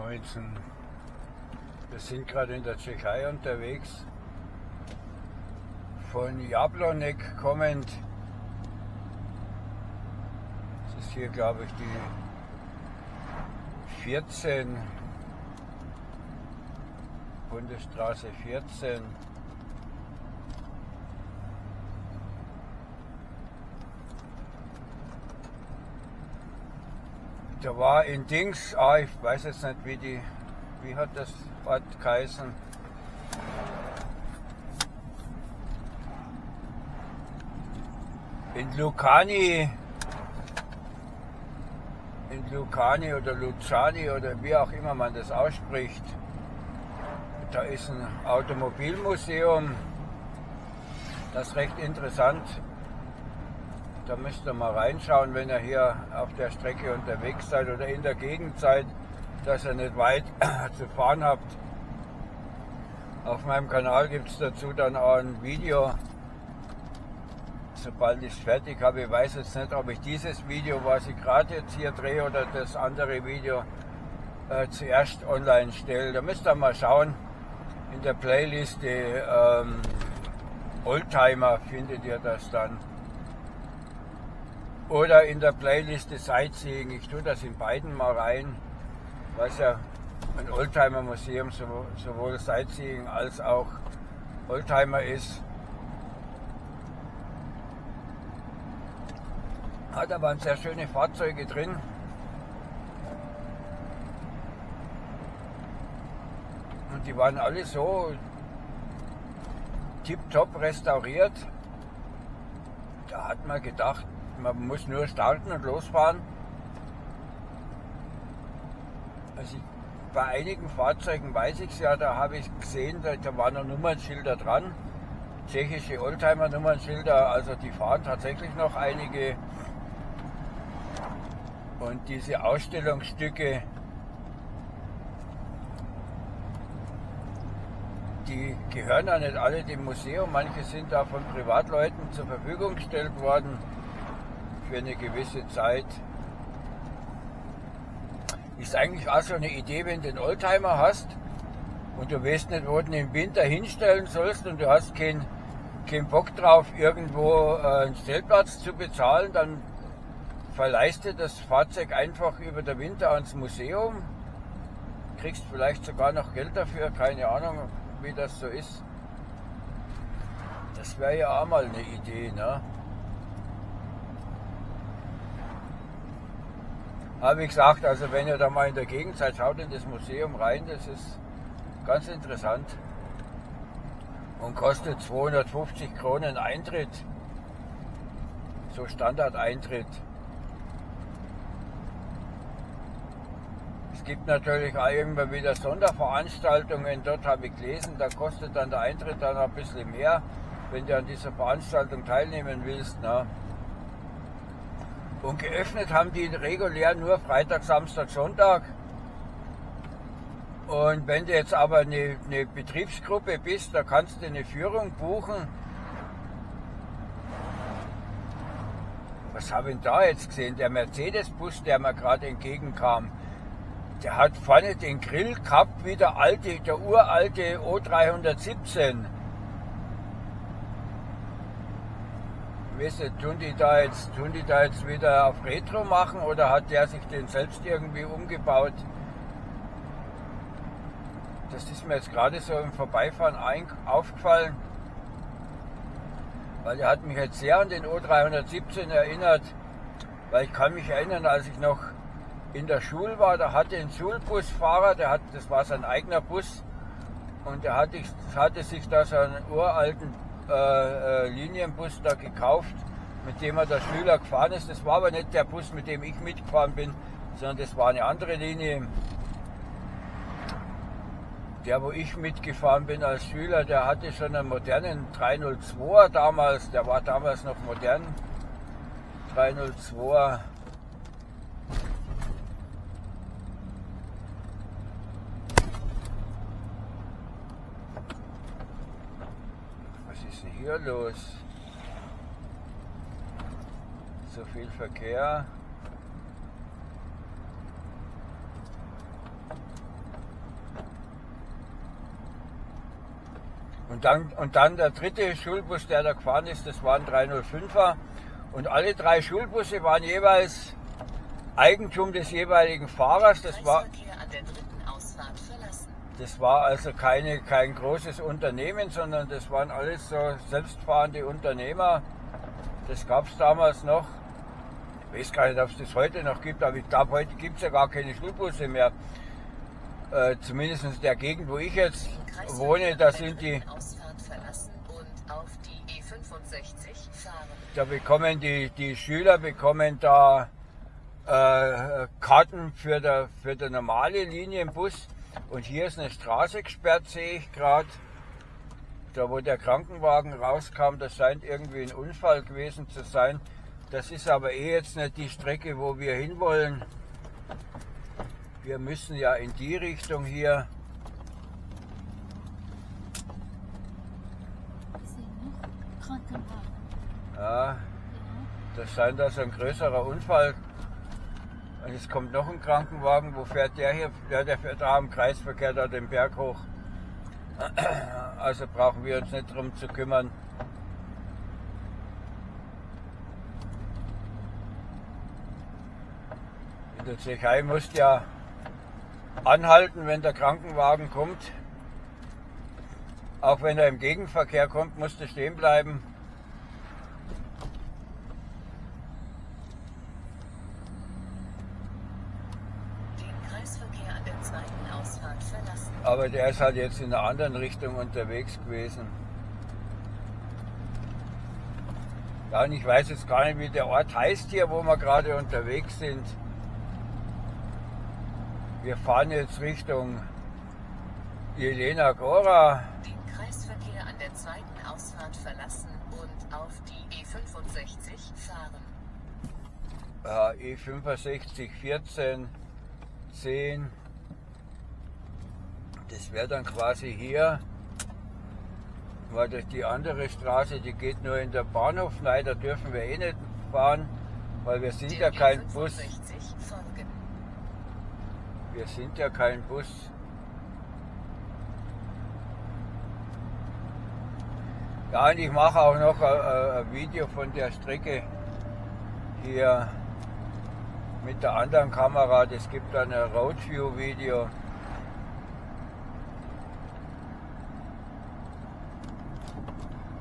19. Wir sind gerade in der Tschechei unterwegs. Von Jablonek kommend. Das ist hier, glaube ich, die 14. Bundesstraße 14. Da war in Dings, ich weiß jetzt nicht, wie hat das Ort geheißen? In Lucani oder Lucani oder wie auch immer man das ausspricht. Da ist ein Automobilmuseum, das ist recht interessant. Da müsst ihr mal reinschauen, wenn ihr hier auf der Strecke unterwegs seid oder in der Gegend seid, dass ihr nicht weit zu fahren habt. Auf meinem Kanal gibt es dazu dann auch ein Video, sobald ich es fertig habe. Ich weiß jetzt nicht, ob ich dieses Video, was ich gerade jetzt hier drehe, oder das andere Video zuerst online stelle. Da müsst ihr mal schauen. In der Playliste Oldtimer findet ihr das dann. Oder in der Playliste Sightseeing. Ich tue das in beiden mal rein, weil es ja ein Oldtimer-Museum sowohl Sightseeing als auch Oldtimer ist. Hat aber sehr schöne Fahrzeuge drin. Und die waren alle so tipptopp restauriert. Da hat man gedacht, man muss nur starten und losfahren. Also bei einigen Fahrzeugen weiß ich es ja, da habe ich gesehen, da waren noch Nummernschilder dran. Tschechische Oldtimer-Nummernschilder, also die fahren tatsächlich noch einige. Und diese Ausstellungsstücke, die gehören ja nicht alle dem Museum. Manche sind da von Privatleuten zur Verfügung gestellt worden für eine gewisse Zeit. Ist eigentlich auch so eine Idee, wenn du einen Oldtimer hast und du weißt nicht, wo du ihn im Winter hinstellen sollst und du hast keinen Bock drauf, irgendwo einen Stellplatz zu bezahlen, dann verleihst du das Fahrzeug einfach über den Winter ans Museum, kriegst vielleicht sogar noch Geld dafür, keine Ahnung, wie das so ist. Das wäre ja auch mal eine Idee, ne? Habe ich gesagt, also wenn ihr da mal in der Gegend seid, schaut in das Museum rein, das ist ganz interessant und kostet 250 Kronen Eintritt, so Standardeintritt. Es gibt natürlich auch immer wieder Sonderveranstaltungen, dort habe ich gelesen, da kostet dann der Eintritt dann ein bisschen mehr, wenn du an dieser Veranstaltung teilnehmen willst. Ne? Und geöffnet haben die regulär nur Freitag, Samstag, Sonntag. Und wenn du jetzt aber eine Betriebsgruppe bist, da kannst du eine Führung buchen. Was habe ich denn da jetzt gesehen? Der Mercedes-Bus, der mir gerade entgegenkam, der hat vorne den Grill gehabt wie der uralte O317. Weißt du, tun die da jetzt wieder auf Retro machen oder hat der sich den selbst irgendwie umgebaut? Das ist mir jetzt gerade so im Vorbeifahren aufgefallen, weil der hat mich jetzt sehr an den O317 erinnert, weil ich kann mich erinnern, als ich noch in der Schule war, da hatte ein Schulbusfahrer, das war sein eigener Bus und der hatte sich da so einen uralten Linienbus da gekauft, mit dem er der Schüler gefahren ist. Das war aber nicht der Bus, mit dem ich mitgefahren bin, sondern das war eine andere Linie. Der, wo ich mitgefahren bin als Schüler, der hatte schon einen modernen 302er damals, der war damals noch modern. 302er. Hier los? So viel Verkehr. Und dann der dritte Schulbus, der da gefahren ist, das waren 305er. Und alle drei Schulbusse waren jeweils Eigentum des jeweiligen Fahrers. Das war also kein großes Unternehmen, sondern das waren alles so selbstfahrende Unternehmer. Das gab es damals noch. Ich weiß gar nicht, ob es das heute noch gibt, aber ich glaube, heute gibt es ja gar keine Schulbusse mehr. Zumindest in der Gegend, wo ich jetzt wohne, da sind die. Da bekommen die Schüler bekommen da Karten für den normale Linienbus. Und hier ist eine Straße gesperrt, sehe ich gerade. Da wo der Krankenwagen rauskam, das scheint irgendwie ein Unfall gewesen zu sein. Das ist aber jetzt nicht die Strecke, wo wir hinwollen. Wir müssen ja in die Richtung hier. Ja, das scheint also ein größerer Unfall. Und es kommt noch ein Krankenwagen. Wo fährt der hier? Ja, der fährt da im Kreisverkehr da den Berg hoch. Also brauchen wir uns nicht drum zu kümmern. In der Tschechei musst du ja anhalten, wenn der Krankenwagen kommt. Auch wenn er im Gegenverkehr kommt, musst du stehen bleiben. Den Kreisverkehr an der zweiten Ausfahrt verlassen. Aber der ist halt jetzt in einer anderen Richtung unterwegs gewesen. Ja, und ich weiß jetzt gar nicht, wie der Ort heißt hier, wo wir gerade unterwegs sind. Wir fahren jetzt Richtung Jelena Góra. Den Kreisverkehr an der zweiten Ausfahrt verlassen und auf die E65 fahren. E65 14 10. Das wäre dann quasi hier, weil durch die andere Straße, die geht nur in der Bahnhof rein, da dürfen wir eh nicht fahren, weil wir sind ja kein Bus. Wir sind ja kein Bus. Ja, und ich mache auch noch ein Video von der Strecke hier mit der anderen Kamera. Das gibt dann ein Roadview-Video.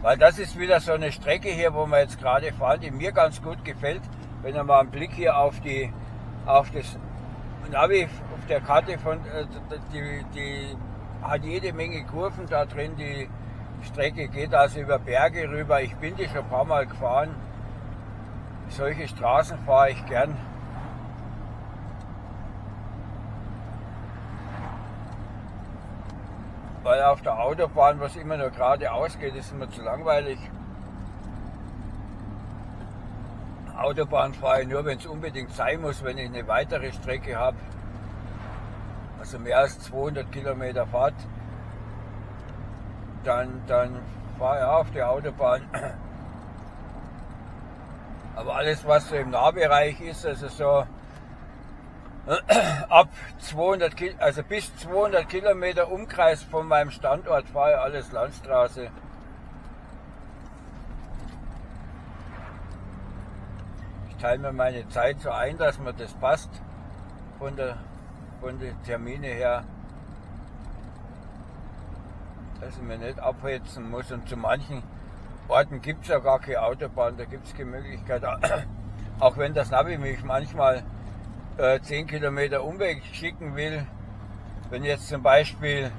Weil das ist wieder so eine Strecke hier, wo wir jetzt gerade fahren, die mir ganz gut gefällt. Wenn ihr mal einen Blick hier auf das Navi auf der Karte von, die hat jede Menge Kurven da drin. Die Strecke geht also über Berge rüber. Ich bin die schon ein paar Mal gefahren. Solche Straßen fahre ich gern. Weil auf der Autobahn, was immer nur geradeaus geht, ist immer zu langweilig. Autobahn fahre ich nur, wenn es unbedingt sein muss, wenn ich eine weitere Strecke habe. Also mehr als 200 Kilometer Fahrt. Dann fahre ich auf der Autobahn. Aber alles, was so im Nahbereich ist, also so ab 200, also bis 200 Kilometer Umkreis von meinem Standort fahre ich alles Landstraße. Ich teile mir meine Zeit so ein, dass mir das passt von den Termine her, dass ich mich nicht abhetzen muss. Und zu manchen Orten gibt es ja gar keine Autobahn, da gibt es keine Möglichkeit. Auch wenn das Navi mich manchmal 10 Kilometer Umweg schicken will. Wenn ich jetzt zum Beispiel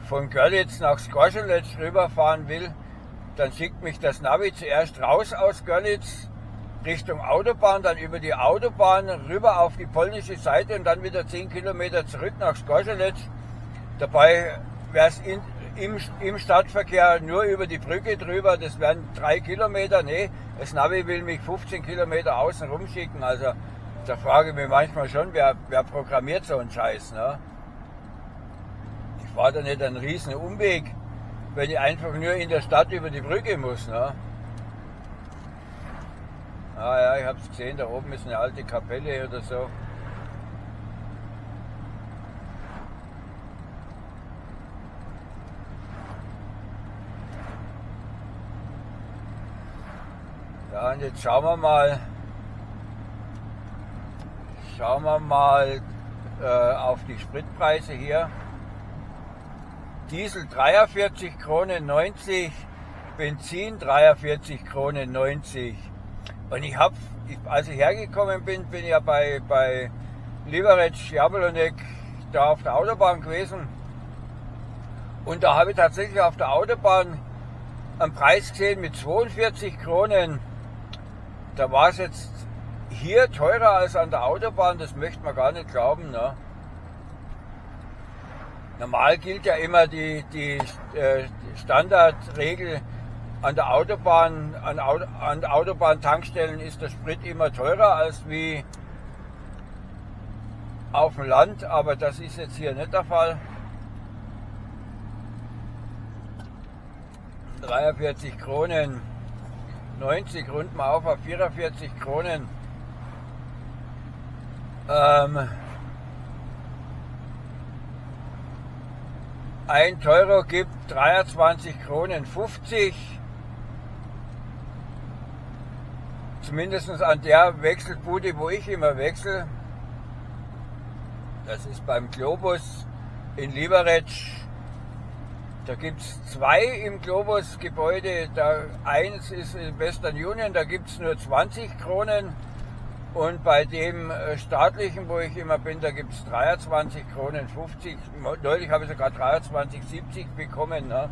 von Görlitz nach Skorzelec rüberfahren will, dann schickt mich das Navi zuerst raus aus Görlitz Richtung Autobahn, dann über die Autobahn rüber auf die polnische Seite und dann wieder 10 Kilometer zurück nach Skorzelec. Dabei wäre es im Stadtverkehr nur über die Brücke drüber, das wären 3 Kilometer. Nee, das Navi will mich 15 Kilometer außen rum schicken. Also da frage ich mich manchmal schon, wer programmiert so einen Scheiß. Ne? Ich fahre da nicht einen riesen Umweg, wenn ich einfach nur in der Stadt über die Brücke muss. Ne? Ah ja, ich habe es gesehen, da oben ist eine alte Kapelle oder so. und jetzt schauen wir mal auf die Spritpreise hier. Diesel 43 Kronen 90, Benzin 43 Kronen 90. Und als ich hergekommen bin, bin ich ja bei Liberec Jablonek da auf der Autobahn gewesen. Und da habe ich tatsächlich auf der Autobahn einen Preis gesehen mit 42 Kronen. Da war es jetzt hier teurer als an der Autobahn, das möchte man gar nicht glauben. Ne? Normal gilt ja immer die Standardregel, an der Autobahn, an Autobahntankstellen ist der Sprit immer teurer als wie auf dem Land, aber das ist jetzt hier nicht der Fall. 43 Kronen 90, runden wir auf 44 Kronen. 1 Euro gibt 23 Kronen 50. Zumindest an der Wechselbude, wo ich immer wechsle. Das ist beim Globus in Liberec. Da gibt es 2 im Globus-Gebäude. Eins ist in Western Union, da gibt es nur 20 Kronen. Und bei dem staatlichen, wo ich immer bin, da gibt es 23 Kronen 50. Neulich habe ich sogar 23,70 bekommen. Ne?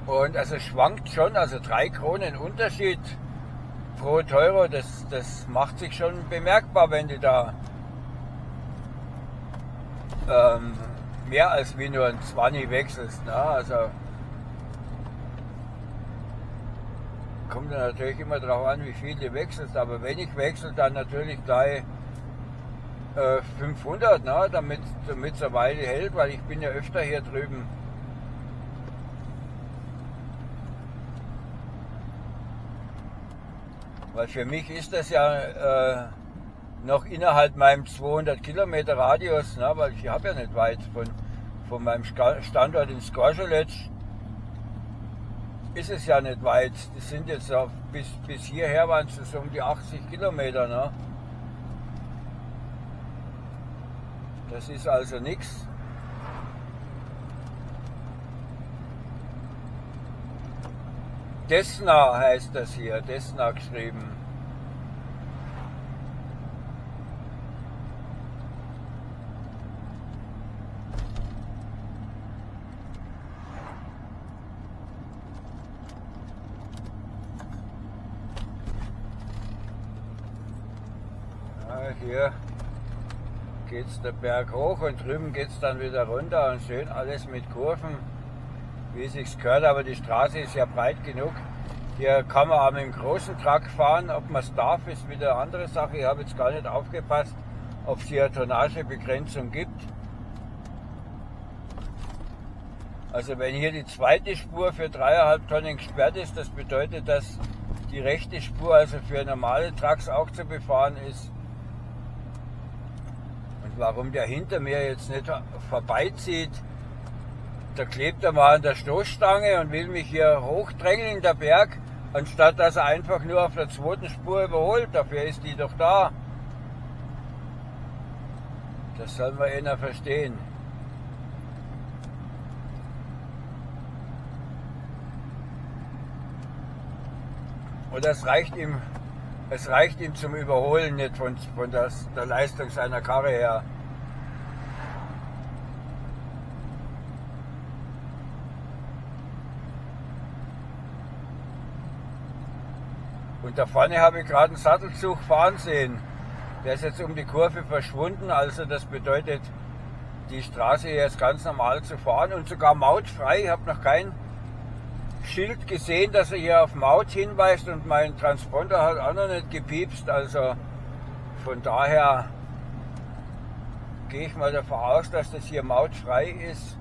Und also schwankt schon, also 3 Kronen Unterschied pro Euro, das macht sich schon bemerkbar, wenn du da mehr als wie nur ein 20 wechselst. Ne? Also kommt dann natürlich immer darauf an, wie viel du wechselst, aber wenn ich wechsle, dann natürlich gleich 500, ne? damit es eine Weile hält, weil ich bin ja öfter hier drüben. Weil für mich ist das ja noch innerhalb meinem 200 Kilometer Radius, ne? Weil ich habe ja nicht weit von meinem Standort in Skorzelec. Ist es ja nicht weit. Das sind jetzt bis hierher waren es so um die 80 Kilometer. Ne? Das ist also nichts. Desna heißt das hier, Desna geschrieben. Hier geht es der Berg hoch und drüben geht es dann wieder runter und schön alles mit Kurven, wie es sich gehört, aber die Straße ist ja breit genug. Hier kann man auch mit dem großen Truck fahren, ob man es darf, ist wieder eine andere Sache. Ich habe jetzt gar nicht aufgepasst, ob es hier eine Tonnagebegrenzung gibt. Also wenn hier die zweite Spur für 3,5 Tonnen gesperrt ist, das bedeutet, dass die rechte Spur also für normale Trucks auch zu befahren ist. Warum der hinter mir jetzt nicht vorbeizieht, da klebt er mal an der Stoßstange und will mich hier hochdrängeln, der Berg, anstatt dass er einfach nur auf der zweiten Spur überholt. Dafür ist die doch da. Das soll man einer verstehen. Und es reicht ihm zum Überholen nicht von der Leistung seiner Karre her. Und da vorne habe ich gerade einen Sattelzug fahren sehen. Der ist jetzt um die Kurve verschwunden, also das bedeutet, die Straße hier ist ganz normal zu fahren und sogar mautfrei. Ich habe noch kein Schild gesehen, dass er hier auf Maut hinweist und mein Transponder hat auch noch nicht gepiepst, also von daher gehe ich mal davon aus, dass das hier mautfrei ist.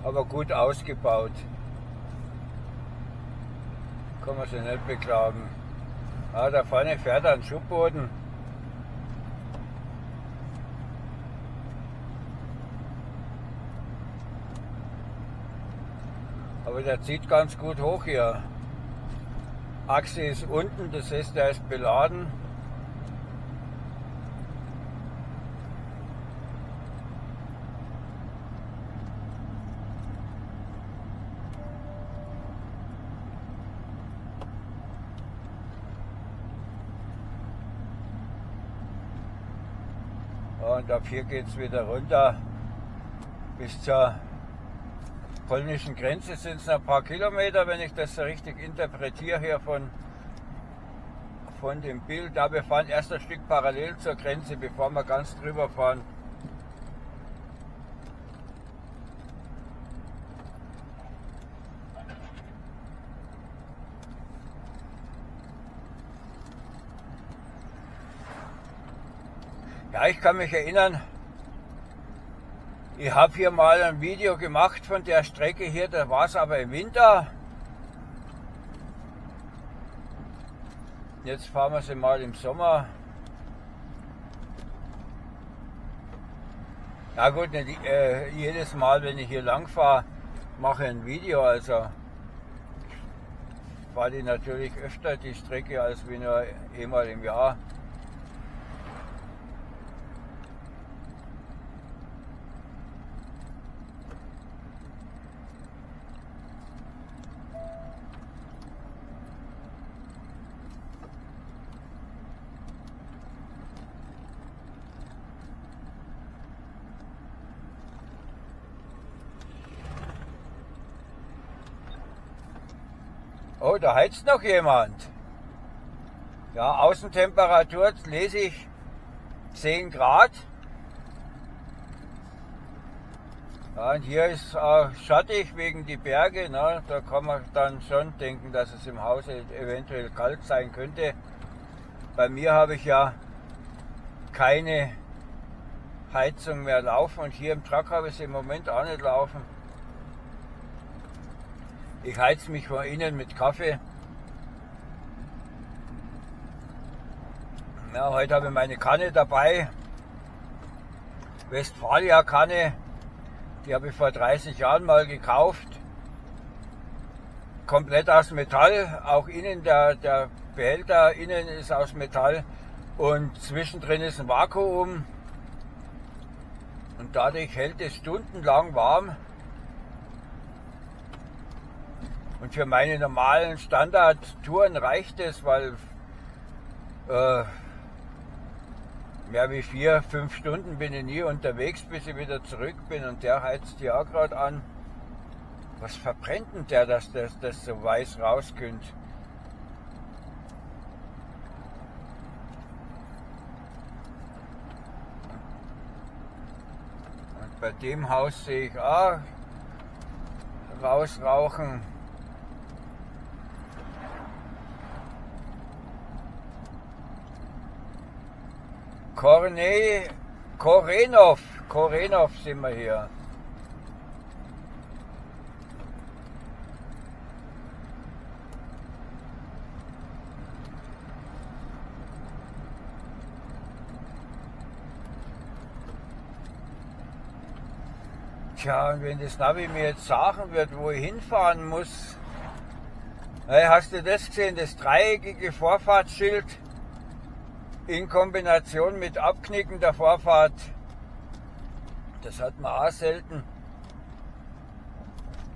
aber gut ausgebaut. Kann man sich nicht beklagen. Ah, da vorne fährt ein Schubboden. Aber der zieht ganz gut hoch hier. Achse ist unten, das heißt, der ist beladen. Und ab hier geht es wieder runter bis zur polnischen Grenze. Sind es ein paar Kilometer, wenn ich das so richtig interpretiere hier von dem Bild. Aber wir fahren erst ein Stück parallel zur Grenze, bevor wir ganz drüber fahren. Ja, ich kann mich erinnern, ich habe hier mal ein Video gemacht von der Strecke hier, da war es aber im Winter. Jetzt fahren wir sie mal im Sommer. Ja gut, nicht, jedes Mal, wenn ich hier lang fahre, mache ich ein Video. Also fahre ich natürlich öfter die Strecke als wie nur einmal im Jahr. Oh, da heizt noch jemand. Ja, Außentemperatur lese ich 10 Grad. Ja, und hier ist auch schattig wegen die Berge. Ne? Da kann man dann schon denken, dass es im Haus eventuell kalt sein könnte. Bei mir habe ich ja keine Heizung mehr laufen und hier im Truck habe ich sie im Moment auch nicht laufen. Ich heiz mich von innen mit Kaffee. Ja, heute habe ich meine Kanne dabei. Westfalia Kanne. Die habe ich vor 30 Jahren mal gekauft. Komplett aus Metall. Auch innen der Behälter innen ist aus Metall. Und zwischendrin ist ein Vakuum. Und dadurch hält es stundenlang warm. Und für meine normalen Standardtouren reicht es, weil mehr wie 4-5 Stunden bin ich nie unterwegs, bis ich wieder zurück bin. Und der heizt ja gerade an. Was verbrennt denn der, dass das so weiß rauskommt? Und bei dem Haus sehe ich auch rausrauchen. Korenov sind wir hier. Tja, und wenn das Navi mir jetzt sagen wird, wo ich hinfahren muss. Hey, hast du das gesehen, das dreieckige Vorfahrtsschild? In Kombination mit abknickender Vorfahrt, das hat man auch selten.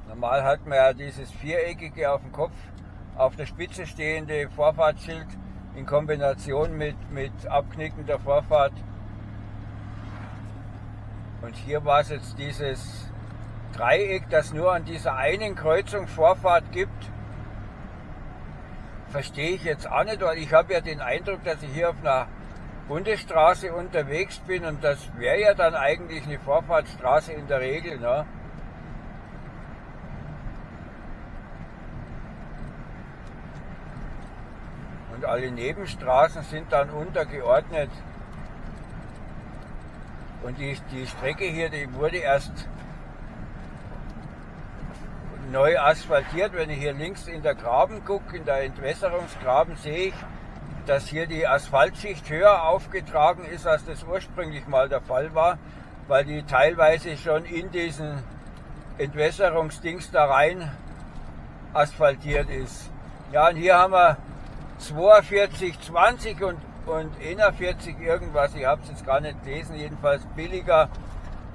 Normal hat man ja dieses viereckige auf dem Kopf, auf der Spitze stehende Vorfahrtsschild in Kombination mit abknickender Vorfahrt. Und hier war es jetzt dieses Dreieck, das nur an dieser einen Kreuzung Vorfahrt gibt. Verstehe ich jetzt auch nicht, weil ich habe ja den Eindruck, dass ich hier auf einer Bundesstraße unterwegs bin und das wäre ja dann eigentlich eine Vorfahrtsstraße in der Regel. Ne? Und alle Nebenstraßen sind dann untergeordnet. Und die Strecke hier, die wurde erst neu asphaltiert. Wenn ich hier links in der Graben gucke, in der Entwässerungsgraben, sehe ich, dass hier die Asphaltschicht höher aufgetragen ist, als das ursprünglich mal der Fall war, weil die teilweise schon in diesen Entwässerungsdings da rein asphaltiert ist. Ja, und hier haben wir 42,20 und 41 irgendwas, ich habe es jetzt gar nicht gelesen, jedenfalls billiger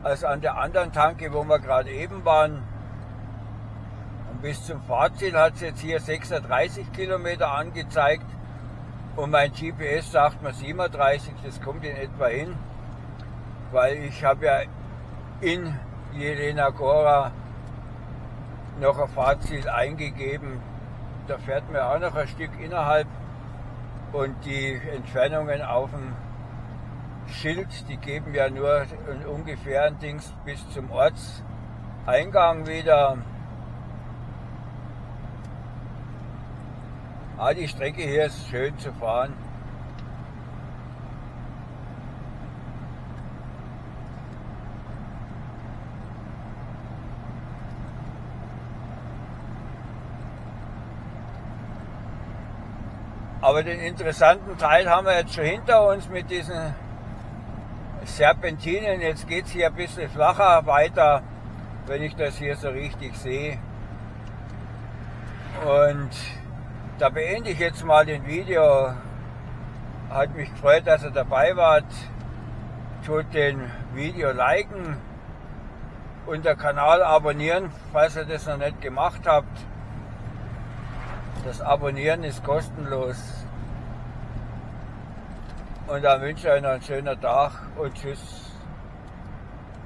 als an der anderen Tanke, wo wir gerade eben waren. Und bis zum Fahrziel hat es jetzt hier 36 Kilometer angezeigt und mein GPS sagt mir 37, das kommt in etwa hin, weil ich habe ja in Jelena Góra noch ein Fahrziel eingegeben. Da fährt man auch noch ein Stück innerhalb und die Entfernungen auf dem Schild, die geben ja nur ungefähr ein Dings bis zum Ortseingang wieder. Die Strecke hier ist schön zu fahren. Aber den interessanten Teil haben wir jetzt schon hinter uns mit diesen Serpentinen. Jetzt geht es hier ein bisschen flacher weiter, wenn ich das hier so richtig sehe. Und da beende ich jetzt mal den Video. Hat mich gefreut, dass ihr dabei wart. Tut den Video liken und den Kanal abonnieren, falls ihr das noch nicht gemacht habt. Das Abonnieren ist kostenlos. Und dann wünsche ich euch noch einen schönen Tag und tschüss.